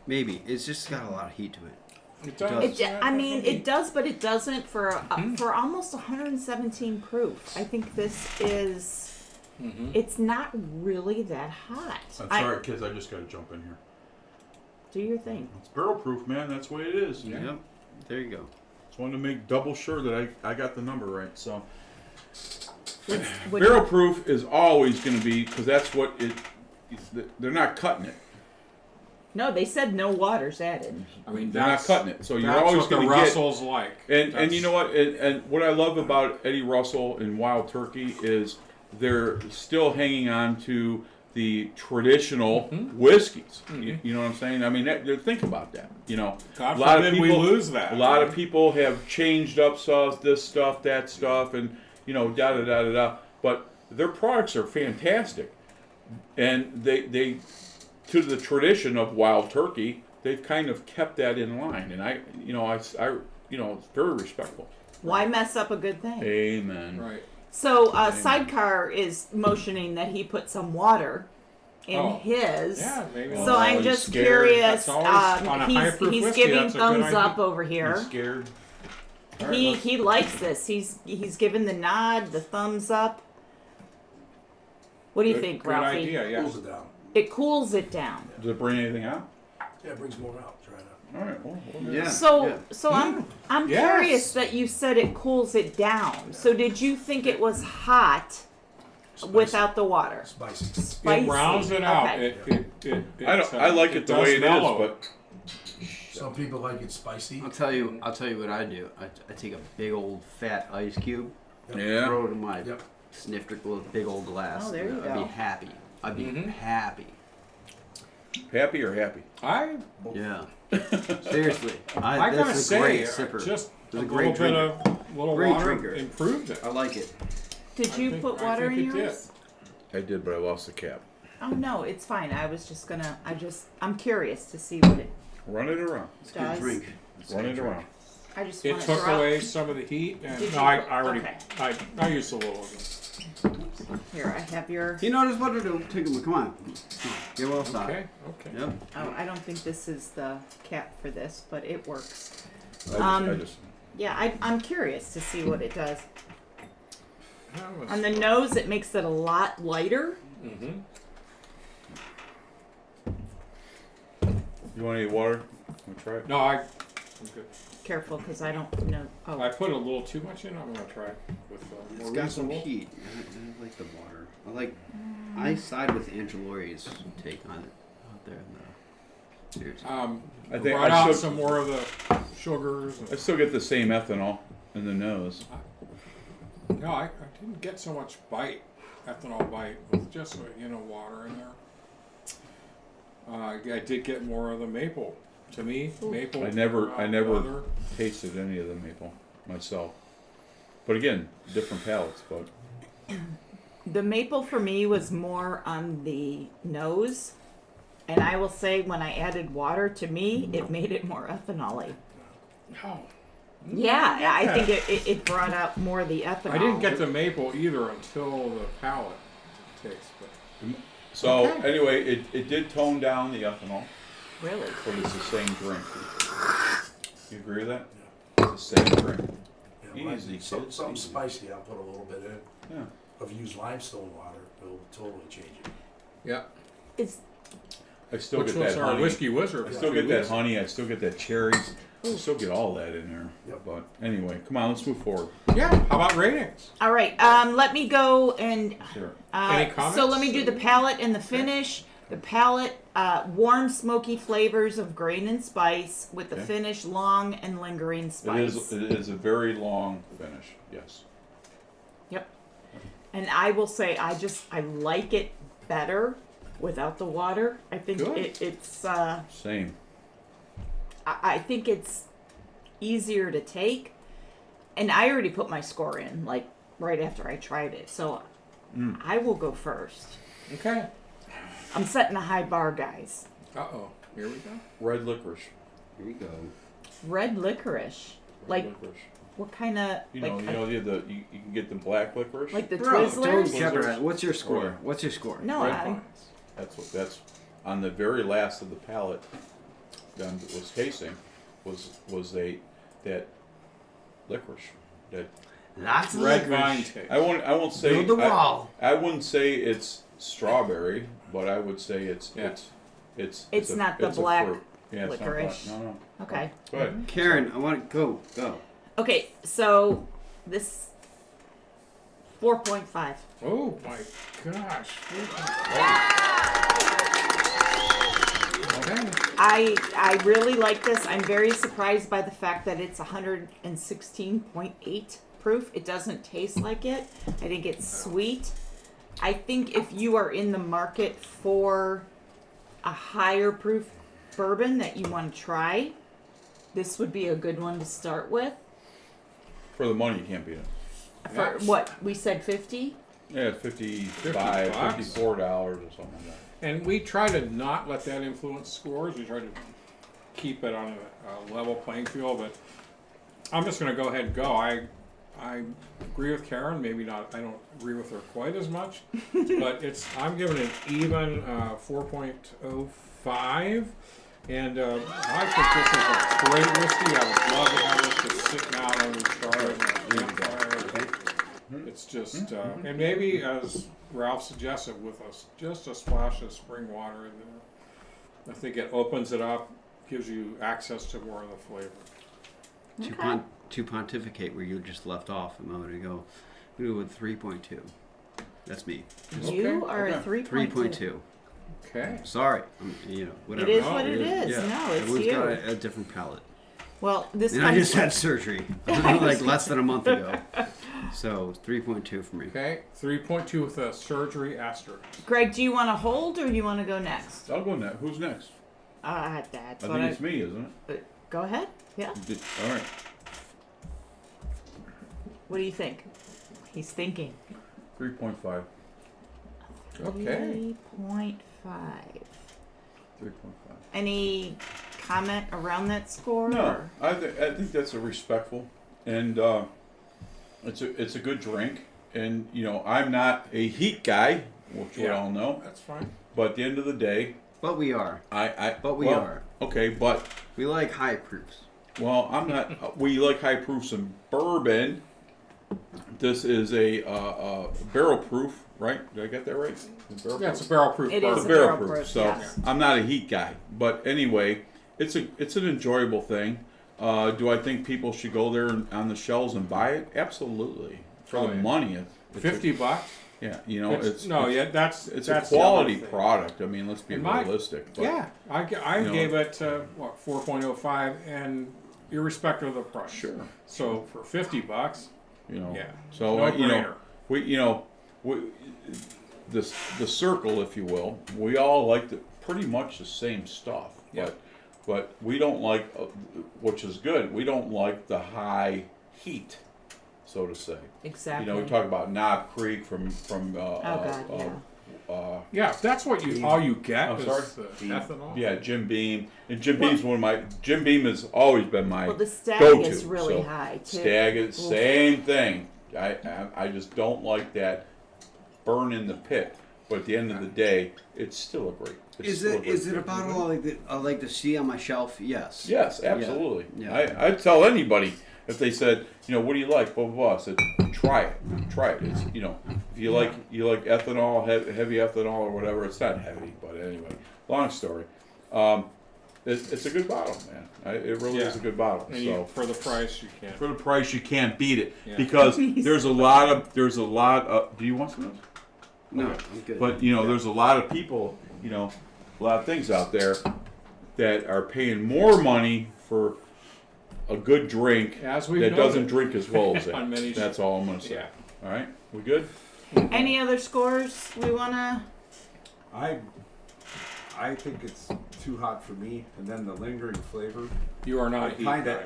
Maybe it's just got a lot of heat to it. It does. I mean, it does, but it doesn't for almost 117 proof. I think this is. It's not really that hot. I'm sorry, kids. I just got to jump in here. Do your thing. It's barrel proof, man. That's the way it is. Yeah. Yep. There you go. Just wanted to make double sure that I got the number right. So What- Barrel proof is always going to be because that's what they're not cutting it. No, they said no water's added. I mean, They're not cutting it. So you're that's always what the going to get. Russell's like. And you know what? And what I love about Eddie Russell and Wild Turkey is they're still hanging on to the traditional whiskeys. You know what I'm saying? I mean, think about that. God a lot forbid of we people lose that. A lot of people have changed up sauce, this stuff, that stuff, and da da da da da. But their products are fantastic, and they to the tradition of Wild Turkey, they've kind of kept that in line, and I it's very respectful. Why mess up a good thing? Amen. Right. So Sidecar is motioning that he put some water in Oh. his. Yeah, maybe. So Oh, I'm he's just scared. curious. That's always- on a He's high-proof whiskey, giving that's a good thumbs idea. up over He's here. scared. All right, He likes this. He's giving the nod, the thumbs up. What do you think, Good Ralphie? idea. Yeah. Cools it down. It cools it down. Does it bring anything out? Yeah, it brings more out. Try it out. All right. Well, Yeah. So I'm Yes. curious that you said it cools it down. So did you think it was hot without the water? Spicy. Spicy. It rounds it out. Okay. I like it the does way it is, mellow. but Some people like it spicy. I'll tell you what I do. I take a big old fat ice cube, yeah. throw it in my Yep. snifter with a big old glass. Oh, there you I'd go. be happy. I'd be Mhm. happy. Happy or happy? I Yeah. Seriously. I gotta that's a great say, sipper. just It's a a great little bit drinker. of little Great water drinker. improved it. I like it. Did I you think- put I water think in it did. yours? I did, but I lost the cap. Oh no, it's fine. I was just gonna. I'm curious to see what it Run it around. It's a does. good drink. It's a Run good it drink. around. I just It want took to away some of the heat, and Did no, you I put- already okay. I used a little of it. Here, I have your. He knows what to do. Take him. Come on. Get well outside. Okay, okay. Yep. Oh, I don't think this is the cap for this, but it works. I just Yeah, I'm curious to see what it does. That was- On the nose, it makes it a lot lighter. Mhm. You want any water? Want to try it? No, I'm good. Careful, because I don't know. Oh, I put a little too much in. I'm gonna try it with It's more got some reasonable. heat. I like the water. I side with Angelori's take on it out there in the. Seriously. I I think brought I out should- some more of the sugars. I still get the same ethanol. in the nose. No, I didn't get so much bite, ethanol bite, with just water in there. I did get more of the maple. To me, maple. I never leather. tasted any of the maple myself. But again, different palates. But The maple for me was more on the nose. And I will say when I added water, to me, it made it more ethanol-y. No. Yeah, I think it brought out more of the ethanol. I didn't get the maple either until the palate taste. But so Okay. anyway, it did tone down the ethanol, Really? but it's the same drink. You agree with that? It's the same drink. Yeah, like Easy, something kids, easy. spicy, I'll put a little bit in. Yeah. If you use limestone water, it'll totally change it. yeah. It's I still Which get was that our honey. whiskey wizard. I still get that honey. I still get that cherries. I still get all that in there. Yep. But anyway, come on, let's move forward. Yeah. How about ratings? all right. Let me go and Sure. Any so comments? let me do the palate and the finish. The palate, warm, smoky flavors of grain and spice, with the Okay. finish long and lingering spice. It is a very long finish. Yes. Yep. And I will say, I like it better without the water. I think Good. it's. Same. I think it's easier to take, and I already put my score in like right after I tried it, so I will go first. Okay. I'm setting a high bar, guys. Uh-oh. Here we go. Red licorice. Here we go. Red licorice, Red like licorice. what kind of You like can get the black licorice. like the Bro, Twizzlers? don't jeopardize. What's your score? Okay. What's your score? No, Red I, Vines. That's on the very last of the palate. That was tasting was that licorice. That Lots of Red licorice. vine taste. I won't say Build the wall. I wouldn't say it's strawberry, but I would say it's It's a- not the it's a black fruit. Yeah, it's not licorice. black. No. Okay. Go ahead. Karen, I want to go. Okay, so this 4.5. Oh my gosh. Okay. I really like this. I'm very surprised by the fact that it's 116.8 proof. It doesn't taste like it. I think it's sweet. I think if you are in the market for a higher proof bourbon that you want to try, this would be a good one to start with. For the money, you can't beat it. For what we said, 50. Yeah, $55, $50. $54 or something like that. And we try to not let that influence scores. We try to keep it on a level playing field. But I'm just going to go ahead and go. I agree with Karen. Maybe not. I don't agree with her quite as much. But I'm giving it an even 4.05. And I think this is a great whiskey. I would love to have this just sitting out on the charred campfire. It's just, and maybe as Ralph suggested, with just a splash of spring water in there. I think it opens it up, gives you access to more of the flavor. To pontificate where you just left off a moment ago, we go with 3.2. That's me. You are a okay. 3.2. 3.2. Okay. Sorry, whatever. It is No, what it it is. Yeah. No, it's We've you. got a different palate. Well, this And I comes just had surgery like less than a month ago. So 3.2 for me. Okay. 3.2 with a surgery asterisk. Greg, do you want to hold or do you want to go next? I'll go next. Who's next? That's I what think it's me, isn't Go ahead. Yeah. it? All right. What do you think? He's thinking. 3.5. Okay. 3.5. 3.5. Any comment around that score? No, or- I think that's a respectful, and it's a good drink. And I'm not a heat guy, which we Yeah. all know. That's fine. But at the end of the day, But we are. we are. Okay, but We like high proofs. well, I'm not. We like high proofs in bourbon. This is a barrel proof, right? Did I get that right? The barrel Yeah, proof. it's a barrel proof. It bourbon. is The a barrel barrel proof. proof, So yes. I'm not a heat guy, but anyway, it's an enjoyable thing. Do I think people should go there on the shelves and buy it? Absolutely. For Oh, the yeah. money, it's $50. yeah, It's it's that's a the quality other thing. product. I mean, let's be And my- realistic. But, Yeah, I you know, gave it 4.05, and irrespective of the price. Sure. So for $50, You know. Yeah. So No you know, brainer. we the circle, if you will, we all like pretty much the same stuff. Yeah. But we don't like, which is good. We don't like the high heat, so to say. Exactly. You know, we talk about Knob Creek from Oh God, yeah. yeah, if that's what all you get I'm is sorry? the ethanol. yeah, Jim Beam, and Jim Beam's Jim Beam has always been my Well, the stag go-to. is really So, high too. Stag is same thing. I just don't like that burn in the pit. But at the end of the day, it's still a great. It's Is still it great is it a drink. bottle I like to see on my shelf? Yes. Yes, absolutely. Yeah. I'd tell anybody if they said, you know, what do you like? Blah blah blah. I said, try it. Try it. It's, you know, if you like ethanol, heavy ethanol or whatever. It's not heavy, but anyway. Long story. It's a good bottle, man. It really is a good bottle. And So for the price, you can't. for the price, you can't beat it Yeah. because there's a lot of. Do you want some of those? No, I'm good. But you know, there's a lot of people, you know, a lot of things out there that are paying more money for a good drink As we've that doesn't noted. drink as well as that. On many That's all I'm gonna say. Yeah. All right, we good? Any other scores we wanna? I think it's too hot for me, and then the lingering flavor. You are not a heat Kinda,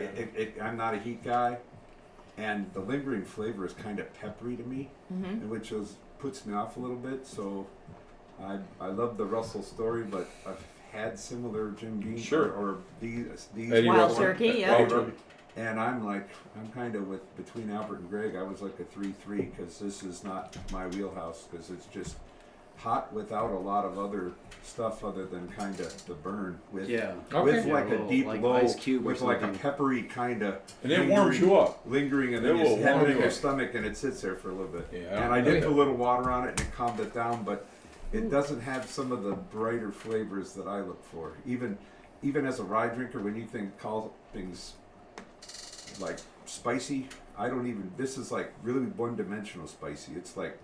guy. I'm not a heat guy, and the lingering flavor is kind of peppery to me, which puts me off a little bit. So, I love the Russell story, but I've had similar Jim Beam Sure. or these Eddie Wild Russell. turkey, yeah. Wild turkey. and I'm kind of between Albert and Greg. I was like a 3-3 because this is not my wheelhouse because it's just hot without a lot of other stuff other than kind of the burn with Yeah. with Okay. like Yeah, a deep like low Ice Cube or with like a something. peppery kind of And it warms you up. lingering and It then will you have warm it in you your up. stomach and it sits there for a little bit. Yeah, And I did okay. put a little water on it and it calmed it down, but it doesn't have some of the brighter flavors that I look for. Even as a rye drinker, when you call things like spicy, I don't even. This is like really one-dimensional spicy. It's like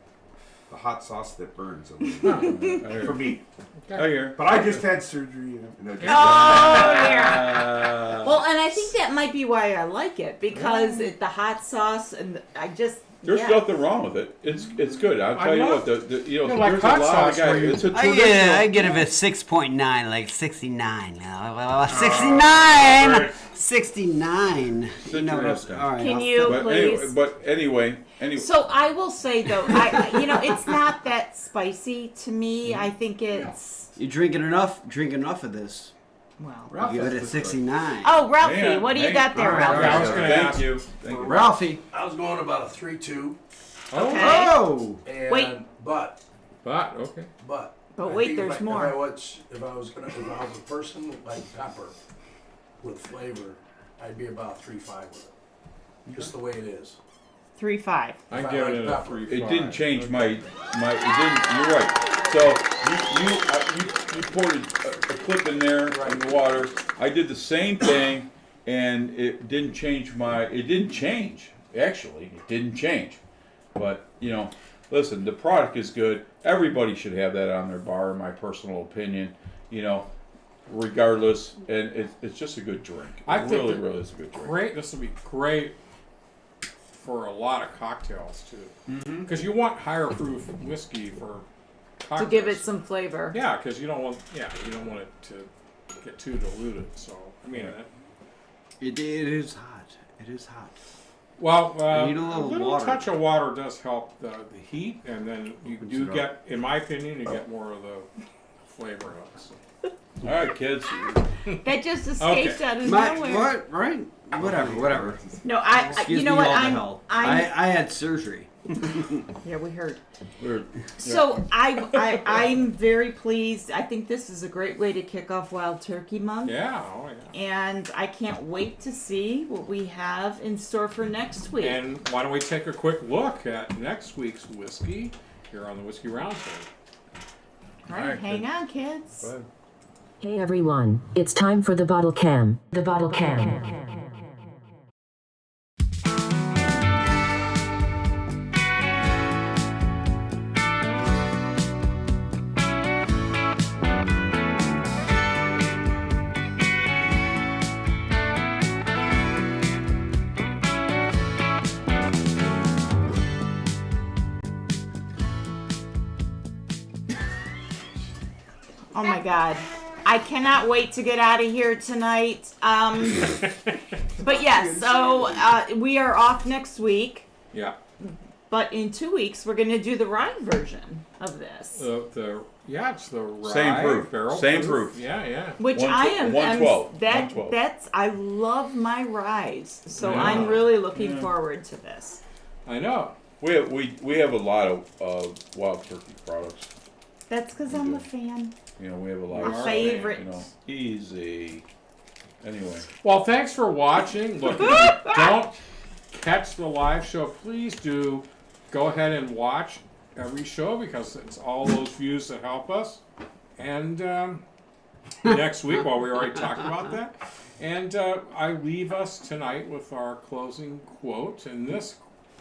the hot sauce that burns a little bit for me. I hear. But I just had surgery. Oh yeah. Uh, Well, and I think that might be why I like it because the hot sauce and I just. There's yeah. nothing wrong with it. It's good. I'll tell you love- what. You know, you like there's hot a lot of sauce where guys. you- It's a I traditional. get it at 6.9, like 69. 69! 69. You know what interesting. All right. Can I'll you- But anyway, So I will say though, it's not that spicy to me. I think it's You drinking enough? Drink enough of this. well. Ralph Give has it a this 69. Oh, Ralphie, Hang on, what do you hang- got there, all right, Ralphie? I was going to Thank ask. you. Thank you. Ralphie. I was going about a 3-2, Okay. Oh. and Wait. but But, okay. But But I wait, think there's more. If I was a person like pepper with flavor, I'd be about 3-5 with it. Just the way it is. 3-5. I'm If I giving like it a pepper. 3-5. It didn't change my. It didn't. You're right. So you poured a clip in there in the water. I did the same thing, and it didn't change my. It didn't change. Actually, it didn't change. But you know, listen, the product is good. Everybody should have that on their bar, in my personal opinion. You know, regardless, and it's just a good drink. I It think really, that- really is a good drink. Great. This will be great for a lot of cocktails too, because you want higher proof whiskey for To cocktails. give it some flavor. Yeah, because you don't want it to get too diluted. So I mean, It is hot. It is hot. well, You need a little water. touch of water does help the heat, and then you Opens do it up. get, in my opinion, you get more of the flavor of it. So. All right, kids. That just escaped out of nowhere. What? Right? Whatever. No, I Excuse you know me, what? all the hell. I had surgery. Yeah, we heard. We're- So I'm very pleased. I think this is a great way to kick off Wild Turkey Month. Yeah, oh yeah. And I can't wait to see what we have in store for next week. And why don't we take a quick look at next week's whiskey here on the Whiskey Roundtable? All right, hang on, kids. Go ahead. Hey everyone, it's time for the bottle cam. The bottle cam. Oh my God. I cannot wait to get out of here tonight. But yes, so we are off next week. Yeah. But in 2 weeks, we're going to do the rye version of this. It's the rye Same proof. barrel Same proof. Yeah. Which One- I am. 112. That's. I love my ryes, so Yeah. I'm really looking forward to this. I know. We have a lot of wild turkey products. That's because I'm a fan. You know, we have a lot My of favorite. You know, easy. Anyway, Well, thanks for watching. Look, if you don't catch the live show, please do go ahead and watch every show because it's all those views that help us. And next week, well, we already talked about that. And I leave us tonight with our closing quote. And this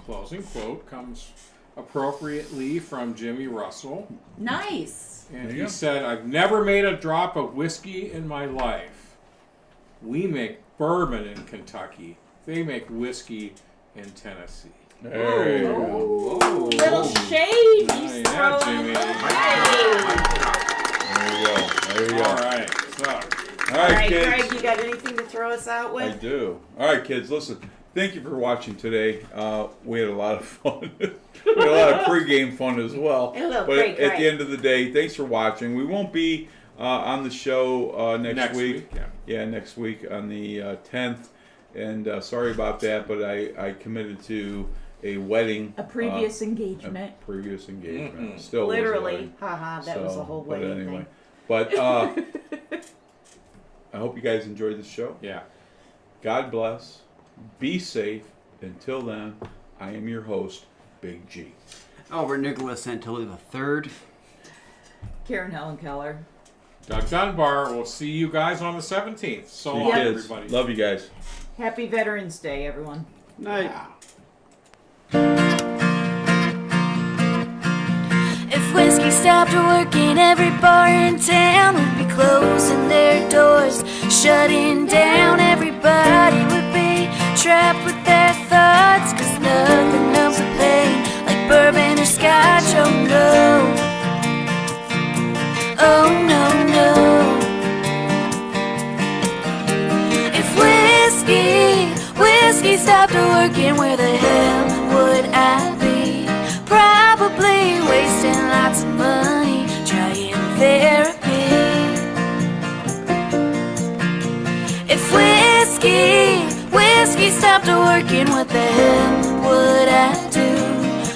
closing quote comes appropriately from Jimmy Russell. Nice. And There you he go. said, "I've never made a drop of whiskey in my life. We make bourbon in Kentucky. They make whiskey in Tennessee." there you go. Little shade. Yeah, He's yeah, throwing Jimmy. There you go. There you go. All right. So, All All right, right, kids. Greg, you got anything to throw us out I with? do. All right, kids. Listen. Thank you for watching today. We had a lot of fun. We had a lot of pregame fun as well. A little But at pre-game. the end of the day, thanks for watching. We won't be on the show next week. yeah. Next week on the 10th. And sorry about that, but I committed to a wedding. A previous engagement. Previous engagement. Mm-mm. Still was a Literally. wedding. Haha, that was the whole But wedding anyway. thing. But I hope you guys enjoyed the show. Yeah. God bless. Be safe. Until then, I am your host, Big G. Albert Nicholas Santilli III. Karen Helen Keller. Doug Dunbar. We'll see you guys on the 17th. So long, Kids, everybody. love you guys. Happy Veterans Day, everyone. Night. If whiskey stopped working, every bar in town would be closing their doors, shutting down. Everybody would be trapped with their thoughts, 'cause nothing numbs the pain like bourbon or scotch. Oh no, oh no, no. If whiskey stopped working, where the hell would I be? Probably wasting lots of money trying therapy. If whiskey stopped working, what the hell would I do?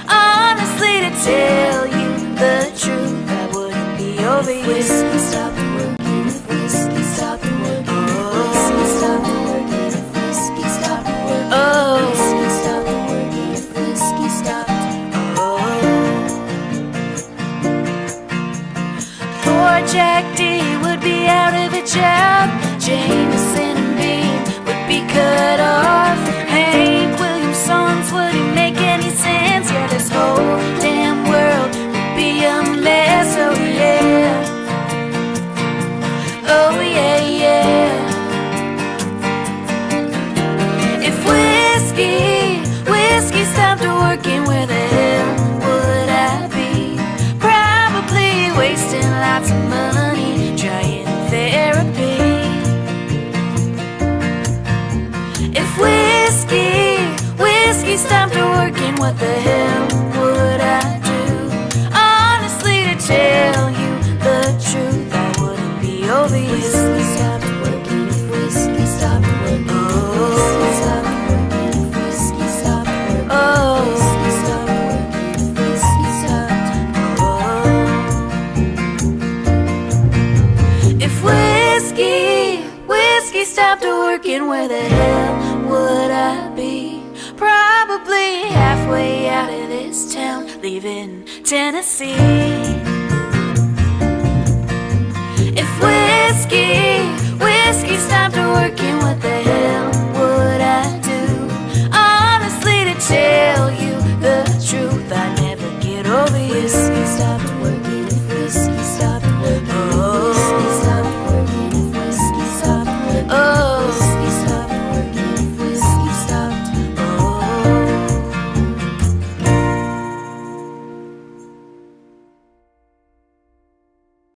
Honestly, to tell you the truth, I wouldn't be over you. If whiskey stopped working, if whiskey stopped working, if whiskey stopped working, if whiskey stopped working, oh, whiskey stopped working, if whiskey stopped. Poor Jack D would be out of a job. Jameson and Bean would be cut off. Hank Williams songs wouldn't make any sense. Yeah, this whole damn world would be a mess. Oh yeah, oh yeah, yeah. If whiskey stopped working, where the hell would I be? Probably wasting lots of money trying therapy. If whiskey stopped working, what the hell would I do? Honestly, to tell you the truth, I wouldn't be over you. If whiskey stopped working, if whiskey stopped working, if whiskey stopped working, if whiskey stopped working, oh, whiskey stopped working, if whiskey stopped, oh. If whiskey stopped working, where the hell would I be? Probably halfway out of this town, leaving Tennessee. If whiskey stopped working, what